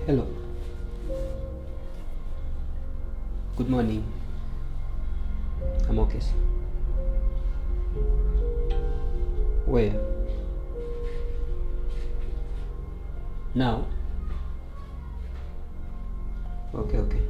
Hello. Good morning. I'm okay, sir. Where? Now? Okay, okay.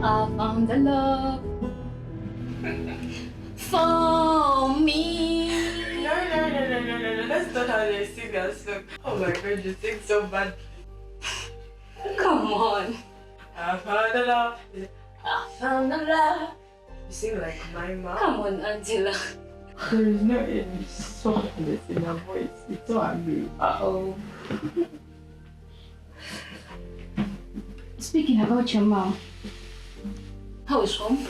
I found the love for me. No. That's not how they sing that song. Oh my god, you sing so bad. Come on. I found the love. I found the love. You sing like my mom. Come on, Angela. There is no any softness in her voice. It's so ugly. Uh-oh. Speaking about your mom, how is home?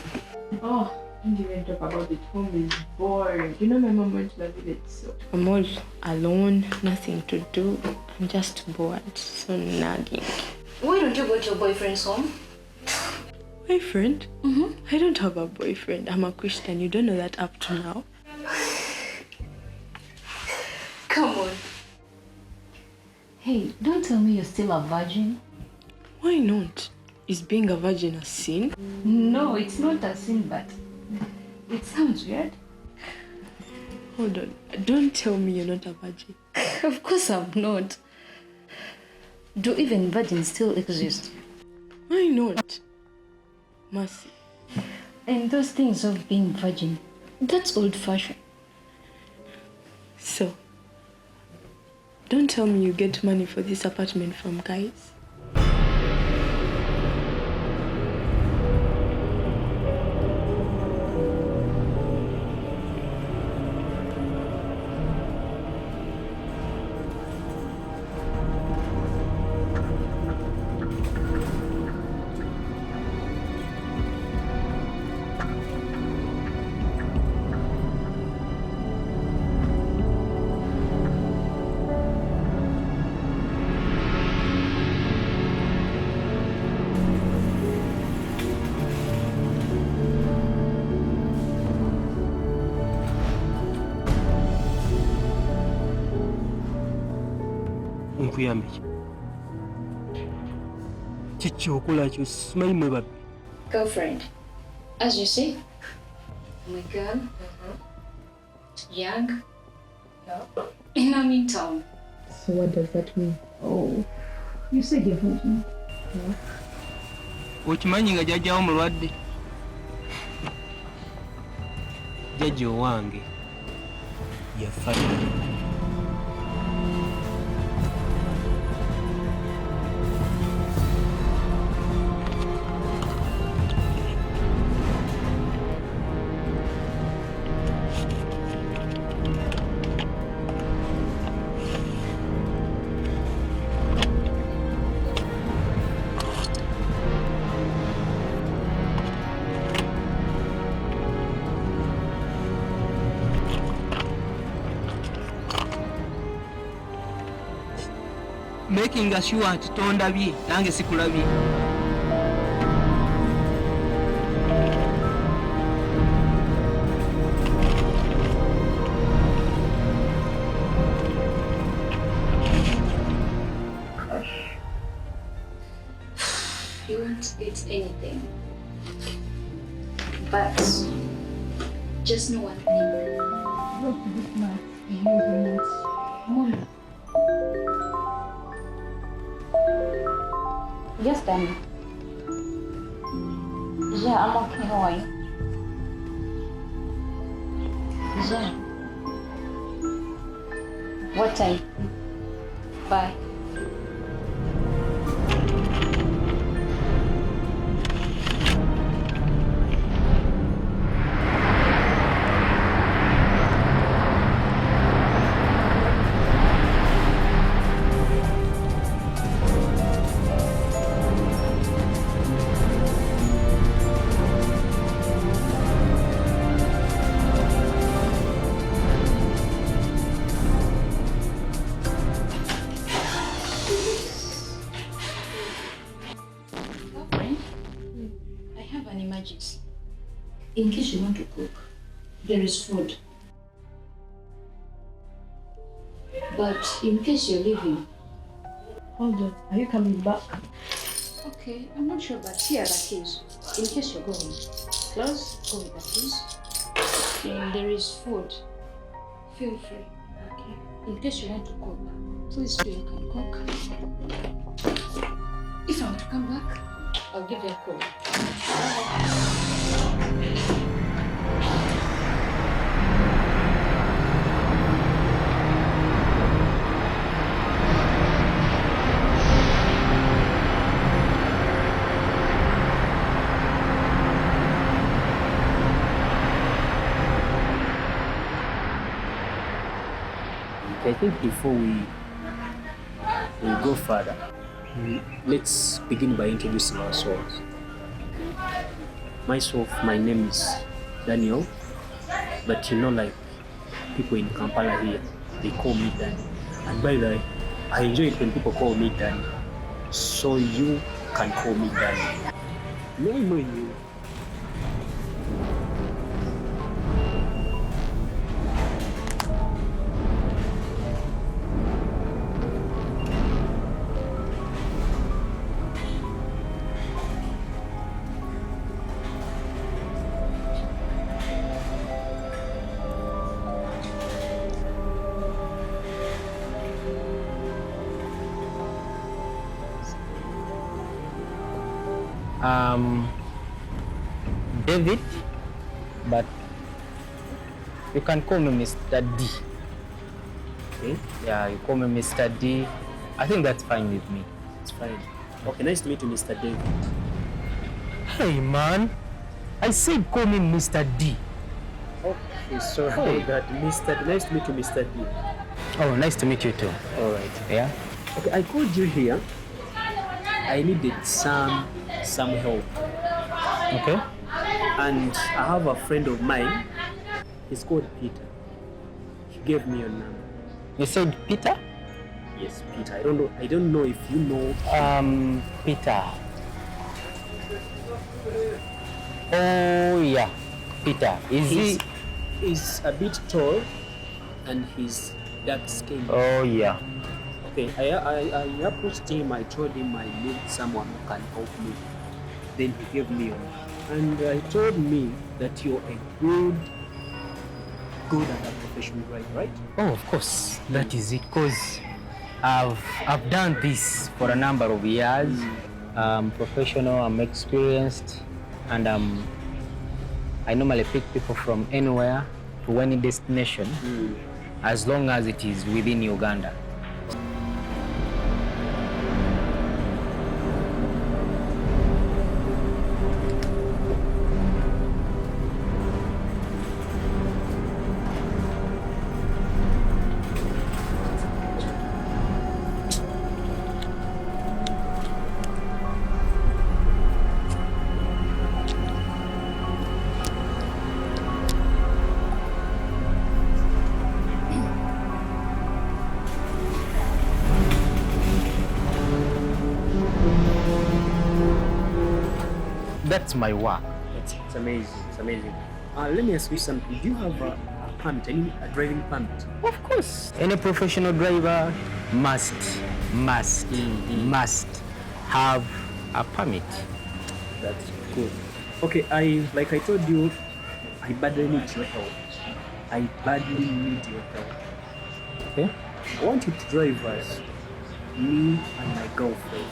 Oh, don't even talk about it. Home is boring. You know my mom went to the village, so I'm all alone, nothing to do. I'm just bored, so nagging. Why don't you go to your boyfriend's home? Boyfriend? I don't have a boyfriend. I'm a Christian. You don't know that up to now. Come on. Hey, don't tell me you're still a virgin. Why not? Is being a virgin a sin? No, it's not a sin, but it sounds weird. Hold on. Don't tell me you're not a virgin. Of course I'm not. Do even virgins still exist? Why not? Mercy. And those things of being virgin, that's old-fashioned. So, don't tell me you get money for this apartment from guys. Nkuyambe kiki okola kyo simanyi mwe babbi. Girlfriend, as you see, I'm a girl, young, and I'm in town. So what does that mean? Oh, you said you're virgin. Okimanyi nga jjajjawo mulwadde? Jjajja owange yafa. Making sure nti tondabye nange sikulabye. You won't eat anything. But just know one thing. Not this much. Very much. Mom. Yes, Danny. Yeah, I'm okay. How are you? Yeah. What time? Bye. Girlfriend, I have an emergency. In case you want to cook, there is food. But in case you're leaving, Hold on. Are you coming back? okay, I'm not sure, but here are the keys. In case you're going, close, go with the keys. And there is food. Feel free. Okay. In case you want to cook, please feel you can cook. If I want to come back, I'll give you a call. I think before we go further, let's begin by introducing ourselves. Myself, my name is Daniel, but like people in Kampala here, they call me Danny. And by the way, I enjoy it when people call me Danny. So you can call me Danny. May I know you? David, but you can call me Mr. D. Okay. Yeah, you call me Mr. D. I think that's fine with me. It's fine. Okay, nice to meet you, Mr. David. Hey man, I said call me Mr. D. Okay, sorry that Mr. D. Nice to meet you, Mr. D. Oh, nice to meet you too. All right. Yeah? Okay, I called you here. I needed some help. Okay. And I have a friend of mine. He's called Peter. He gave me your number. You said Peter? Yes, Peter. I don't know if you know. Peter. Oh yeah, Peter. He's a bit tall and he's dark skinned. Oh yeah. Okay, I approached him. I told him I need someone who can help me. Then he gave me your number. And he told me that you're a good and a professional driver, right? Oh, of course. That is it. Cause I've done this for a number of years. I'm professional. I'm experienced, and I normally pick people from anywhere to any destination, as long as it is within Uganda. That's my work. It's amazing. It's amazing. Let me ask you something. Do you have a permit? A driving permit? Of course. Any professional driver must have a permit. That's good. Okay, like I told you, I badly need your help. Okay. I want you to drive us, me and my girlfriend,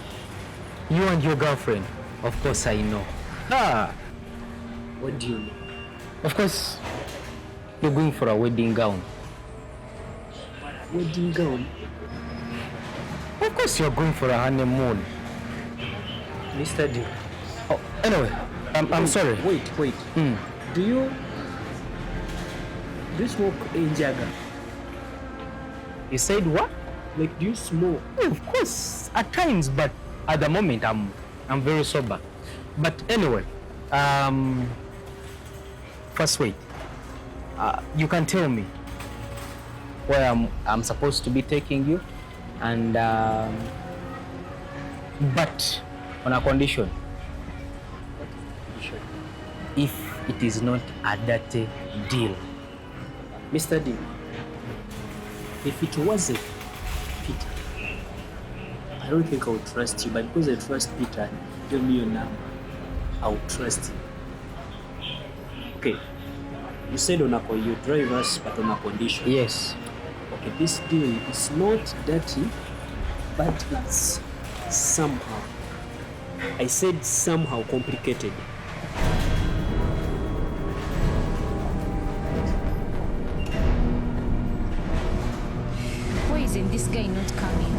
You and your girlfriend? Of course I know. Ah, What do you know? of course you're going for a wedding gown. Wedding gown? Of course you're going for a honeymoon. Mr. D. Oh, anyway, I'm sorry. Wait. Hmm. Do you smoke in Jaga? You said what? Like, do you smoke? Oh, of course, at times, but at the moment I'm very sober. But anyway, first wait. You can tell me where I'm supposed to be taking you, and but on a condition. If it is not a dirty deal. Mr. D, if it wasn't Peter, I don't think I would trust you, but because I trust Peter, give me your number. I would trust him. Okay. You said you drive us, but on a condition. Yes. Okay, this deal is not dirty, but it's somehow. I said somehow complicated. Why isn't this guy not coming?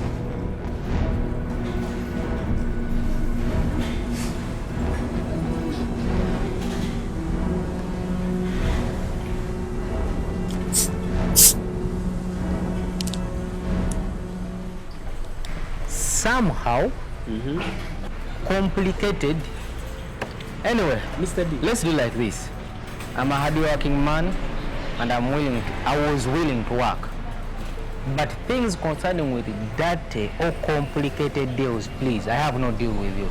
Somehow complicated. Anyway, Mr. D. let's do like this. I'm a hardworking man, and I was willing to work. But things concerning with dirty or complicated deals, please, I have no deal with you.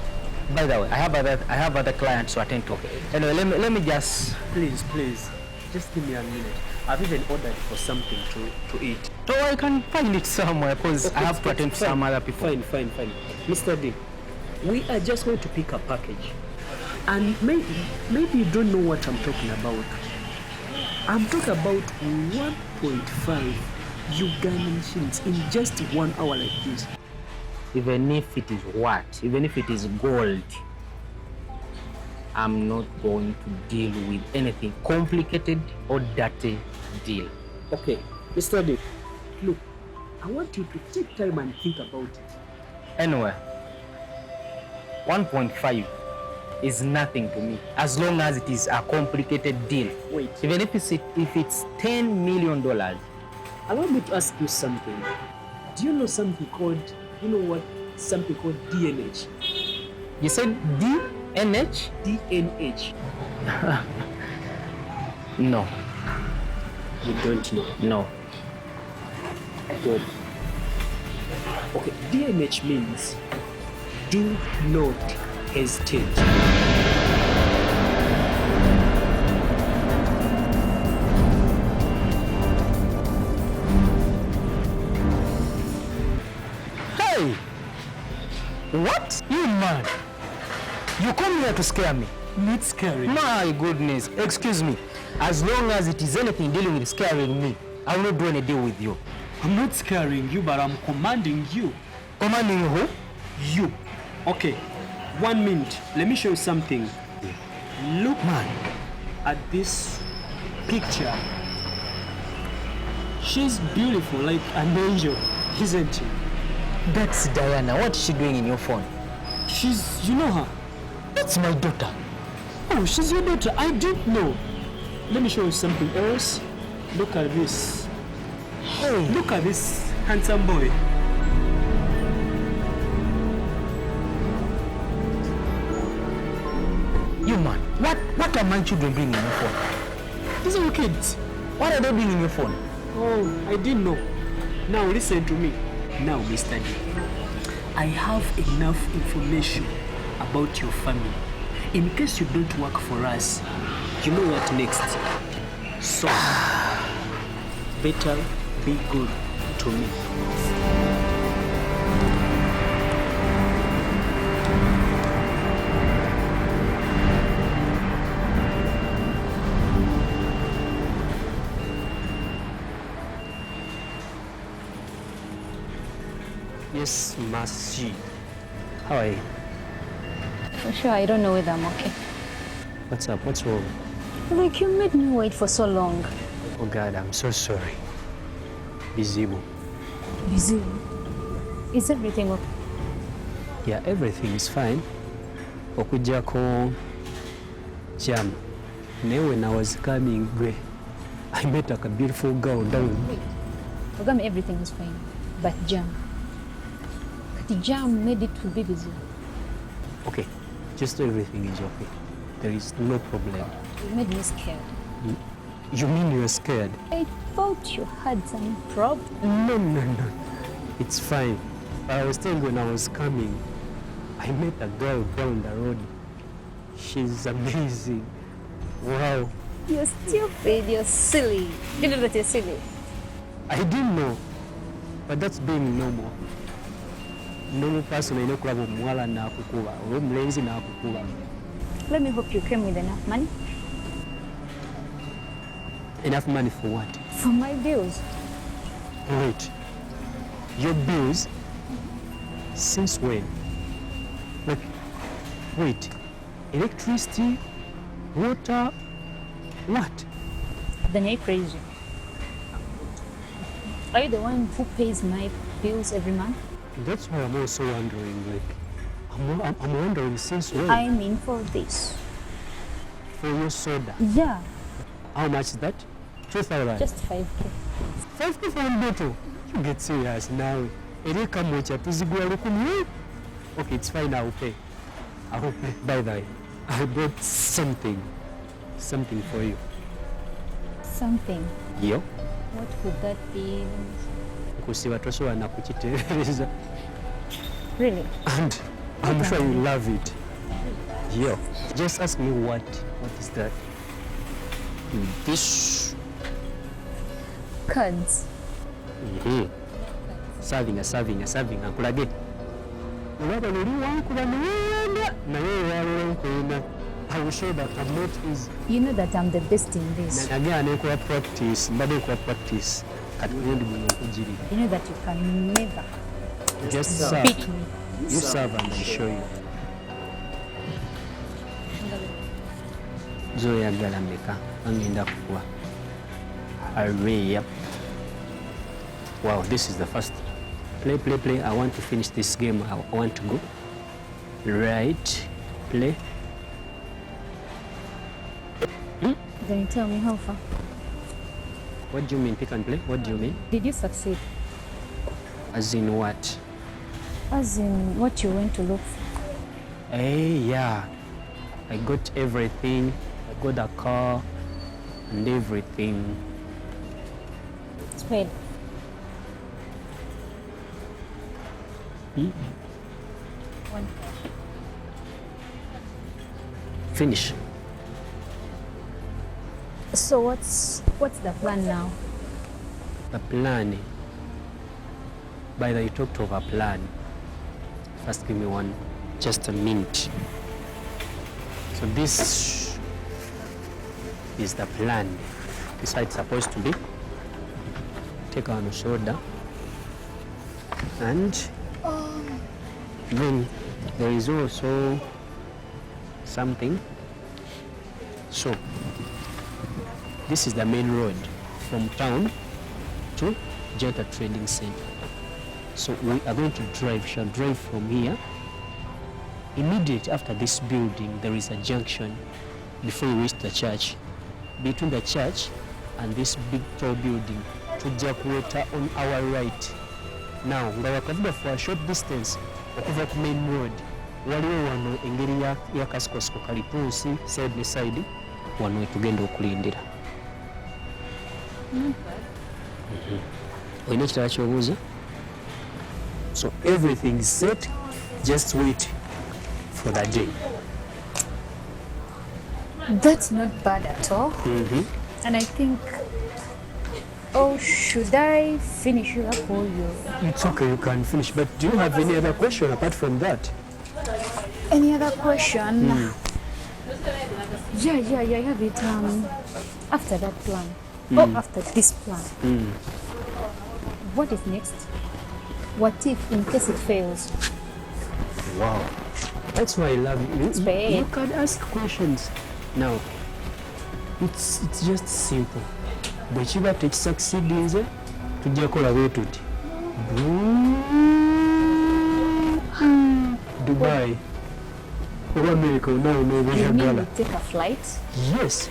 By the way, I have other clients to attend to. Anyway, let me just. Please, just give me a minute. I've even ordered for something to eat. So I can find it somewhere because I have to attend to some other people. Fine. Mr. D, we are just going to pick a package. And maybe you don't know what I'm talking about. I'm talking about 1.5 Ugandan shillings in just 1 hour like this. Even if it is what? Even if it is gold, I'm not going to deal with anything complicated or dirty deal. Okay, Mr. D, look, I want you to take time and think about it. Anyway, 1.5 is nothing to me as long as it is a complicated deal. Wait. Even if it's $10 million. Allow me to ask you something. Do you know something called, something called DNH? You said DNH? DNH. No. You don't know? No. Good. Okay, DNH means do not hesitate. Hey! What? You man! You come here to scare me. Not scary. My goodness. Excuse me. As long as it is anything dealing with scaring me, I will not do any deal with you. I'm not scaring you, but I'm commanding you. Commanding who? You. Okay, 1 minute. Let me show you something. Look, man, at this picture. She's beautiful, like an angel, isn't she? That's Diana. What is she doing in your phone? You know her? That's my daughter. Oh, she's your daughter. I didn't know. Let me show you something else. Look at this. Hey. Look at this handsome boy. You man, what are my children bringing in your phone? These are your kids. What are they bringing in your phone? Oh, I didn't know. Now listen to me. Now, Mr. D, I have enough information about your family. In case you don't work for us, you know what next. So, better be good to me. Yes, Masi. How are you? For sure, I don't know whether I'm okay. What's up? What's wrong? Like, you made me wait for so long. Oh God, I'm so sorry. Bizibu. Busy. Is everything okay? Yeah, everything is fine. Okujjako jam. Naye when I was coming, I met like a beautiful girl down. Ogame, everything is fine. But jam. The jam made it to be busy. Okay, just everything is okay. There is no problem. You made me scared. You mean you're scared? I thought you had some problem. No. It's fine. I was telling you when I was coming, I met a girl down the road. She's amazing. Wow. You're stupid. You're silly. You know that you're silly. I didn't know, but that's being normal. Normal person ayina okulaba omuwala n'akukuba oba omulenzi n'akukuba. Let me hope you came with enough money. Enough money for what? For my bills. Wait. Your bills? Since when? Like, wait. Electricity? Water? What? Then you're crazy. Are you the one who pays my bills every month? That's why I'm also wondering, like, I'm wondering since when? I mean for this. For your soda. Yeah, How much is that? 2,000. just 5K. 5K for one bottle. You get serious now. Ereka mocha tuzigula lukumi. Okay, it's fine, I'll pay. I'll pay. By the way, I bought something for you. Something. Yo. What could that be? Nkusiba tosobola na kukitereeza. Really? And I'm sure you love it. Yo. Just ask me what is that? This. Cards. Serving akulage. Olaba luli wankuba neweyanda naye eyalula nkulina. I will show that I'm not easy. You know that I'm the best in this. Nagenda nekola practice, mbadde nkola practice. Kati gundi guno okujirira. You know that you can never Just serve. beat me. You serve and I show you. Zoyagala meka angenda kukuwa. Hurry up. Wow, this is the first. Play. I want to finish this game. I want to go. Right. Play. Then you tell me how far. What do you mean pick and play? What do you mean? Did you succeed? As in what? As in what you went to look for. Hey, yeah. I got everything. I got a car and everything. Spade. One. Finish. So what's the plan now? The plan. By the way, you talked of a plan. First, give me one, just a minute. So this is the plan. This is how it's supposed to be. Take on the shoulder. And then there is also something. So this is the main road from town to Jetta Trading Center. So we are going to drive, shall drive from here. Immediately after this building, there is a junction before you reach the church. Between the church and this big tall building, to Jakweta on our right. Now, we are for a short distance, okuva ku main road. Waliwo wano engeri ya kasikosko kalipunsi side ne side wano wetugenda okulindira. Olina ekirala ky'obuuza? So everything is set, just wait for the day. That's not bad at all. And I think, oh, should I finish it up or you? It's okay, you can finish, but do you have any other question apart from that? Any other question? Yeah, I have it. After that plan. Oh, after this plan. What is next? What if, in case it fails? Wow. That's why I love you. Fair. You can ask questions. Now, it's just simple. Bwe kiba tekisucceedinze tujja kola bwe tuti. Dubai. Or America, now no You mean we take a flight? Yes.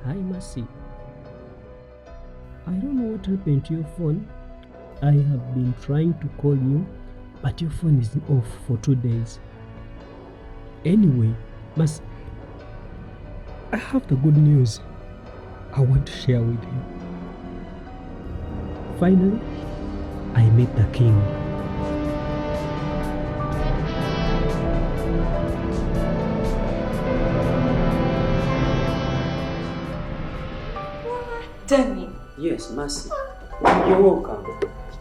Hi, Mercy. I don't know what happened to your phone. I have been trying to call you, but your phone is off for 2 days. Anyway, Mercy, I have the good news I want to share with you. Finally, I met the king. Danny. Yes, Mercy. You're welcome.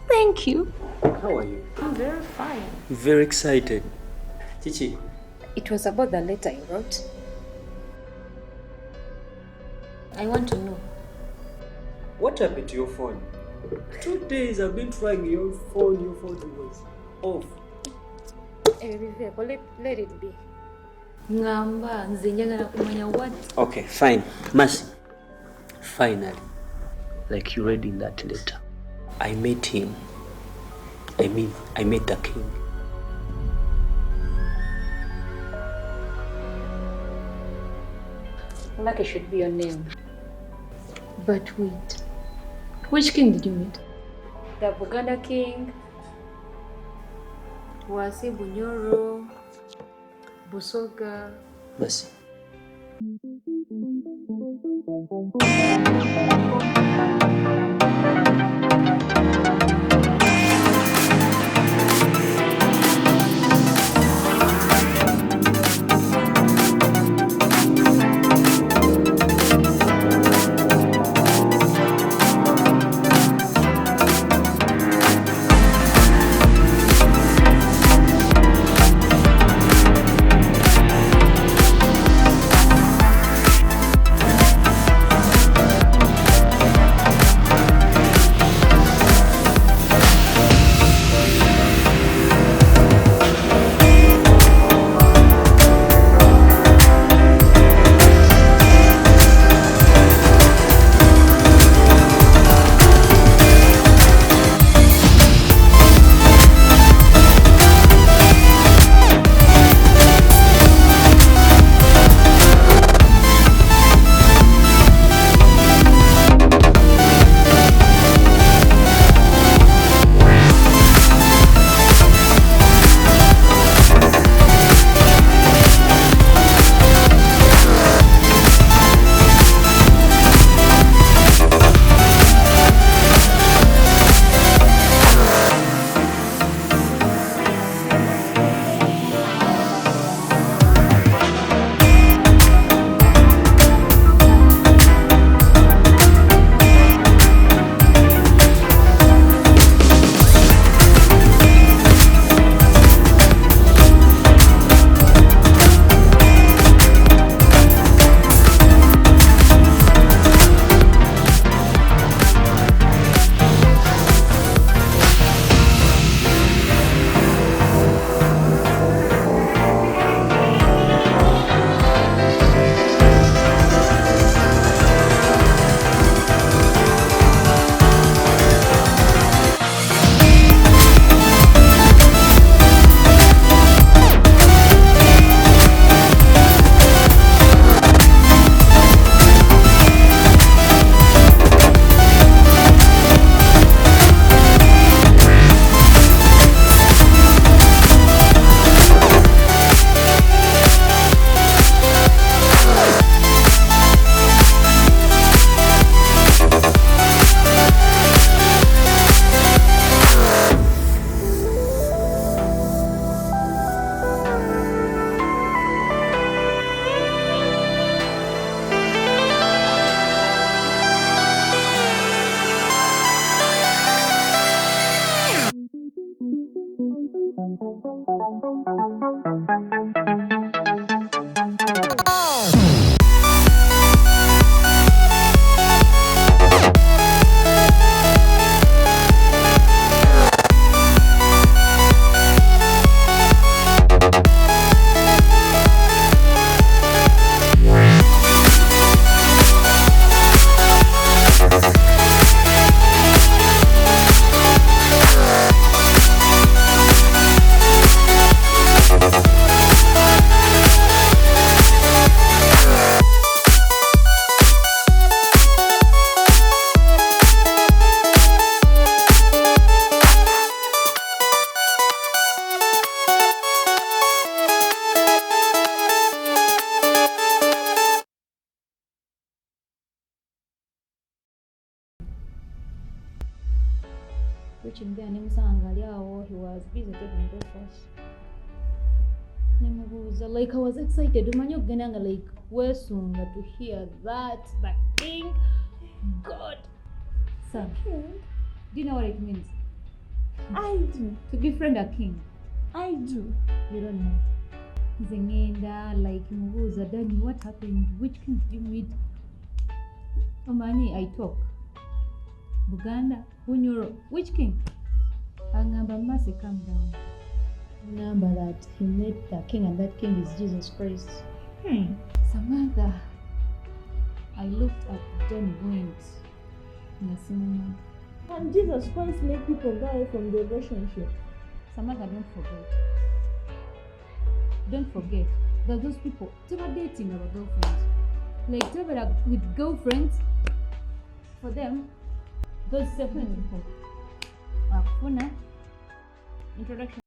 Thank you. How are you? I'm very fine. Very excited. Chichi. It was about the letter you wrote. I want to know. What happened to your phone? 2 days I've been trying your phone was off. Let it be. Ngamba nze njagala kumanya what. Okay, fine. Mercy. Finally, like you read in that letter, I met him. I met the king. Lucky should be your name. But wait. Which king did you meet? The Buganda king, Wasi Bunyoro, Busoga. Mercy. Reaching there, Nemusangalia, he was busy taking breakfast. Nemubuza, like I was excited. Umanyogana like wesunga to hear that the king God. Son, do you know what it means? I do. To befriend a king. I do. You don't know. Zengenda, like Mubuza, Danny, what happened? Which king did you meet? Omani, I talk. Buganda, Bunyoro, which king? Angamba Masi, calm down. Remember that he met the king and that king is Jesus Christ. Samantha, I looked at Danny going in a cinema. And Jesus Christ made people die from the relationship. Samantha, don't forget. Don't forget that those people, they were dating our girlfriends. Like, they were with girlfriends. For them, those separate people. Akuna, introduction.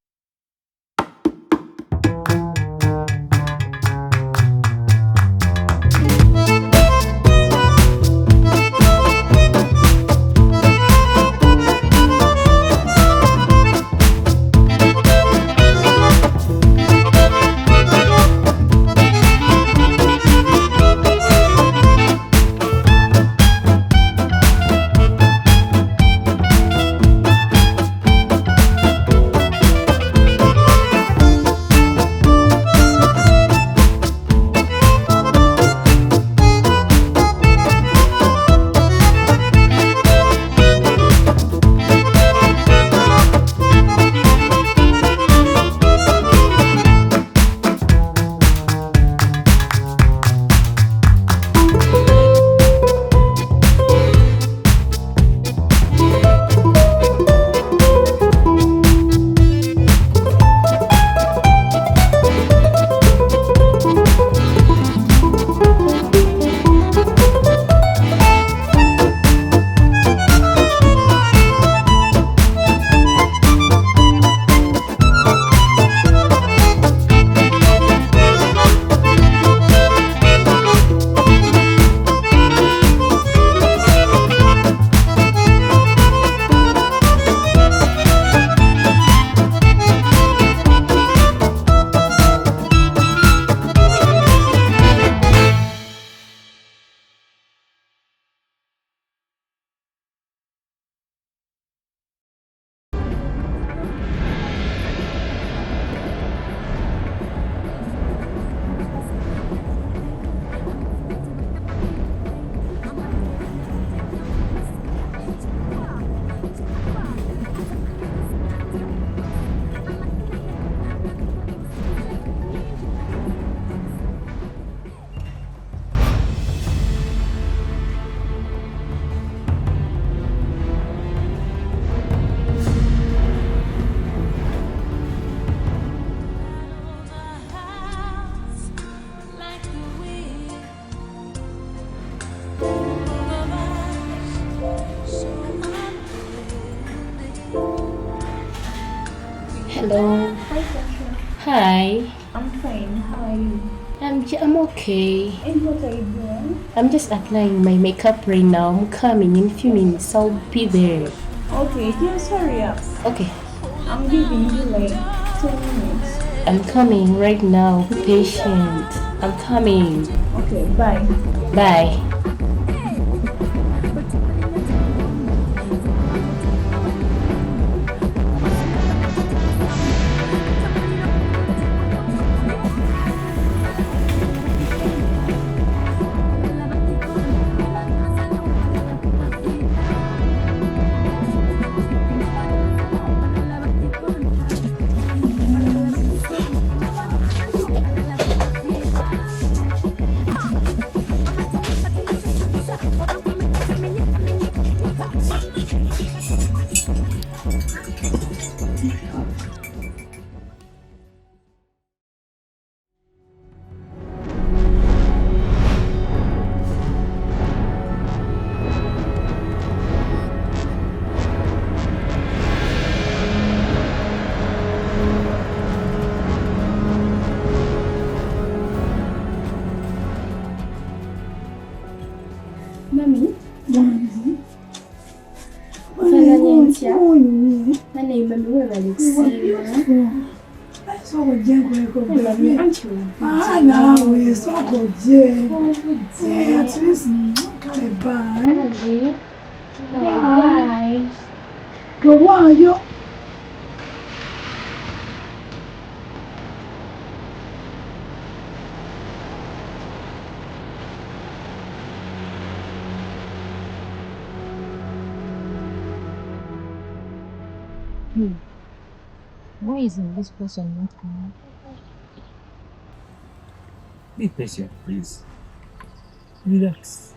Hello. Hi, Sasha. Hi. I'm fine. How are you? I'm okay. And what are you doing? I'm just applying my makeup right now. I'm coming in a few minutes. I'll be there. Okay, just hurry up. Okay. I'm giving you like 2 minutes. I'm coming right now. Be patient. I'm coming. Okay, bye. Bye. Soko jengo liko mbele. Nawe soko jengo. At least kale bye. Bye. Go Why isn't this person not coming? Be patient, please. Relax.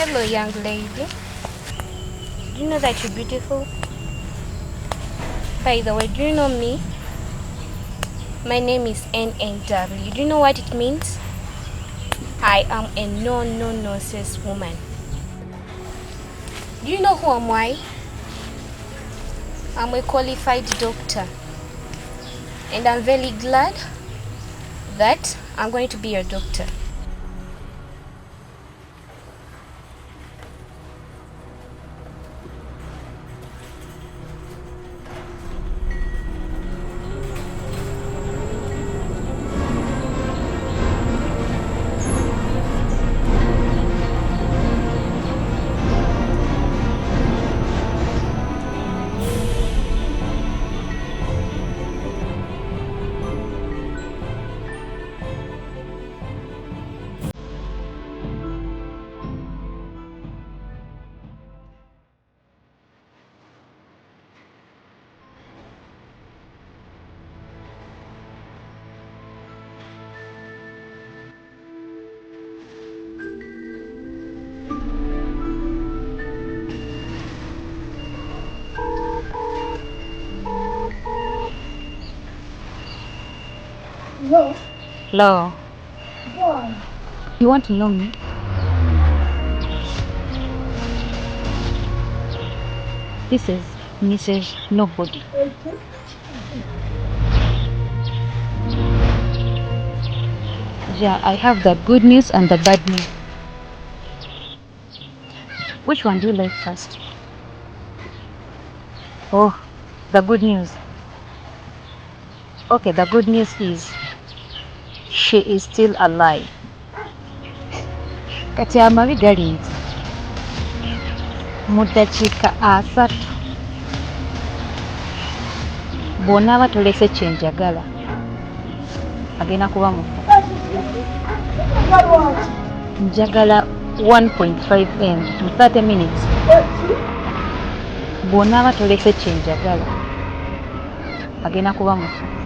Hello, young lady. Do you know that you're beautiful? By the way, do you know me? My name is NNW. Do you know what it means? I am a no-nonsense woman. Do you know who am I? I'm a qualified doctor. And I'm very glad that I'm going to be your doctor. No. Hello. Why? You want to know me? This is Mrs. Nobody. Yeah, I have the good news and the bad news. Which one do you like first? Oh, the good news. Okay, the good news is she is still alive. Kati amabi gali nti mu ddakiika 3 bw'onaaba tolese kyenjagala agenda kuba mufu. Njagala 1.5 M mu 30 minutes. Bw'onaaba tolese kyenjagala agenda kuba mufu.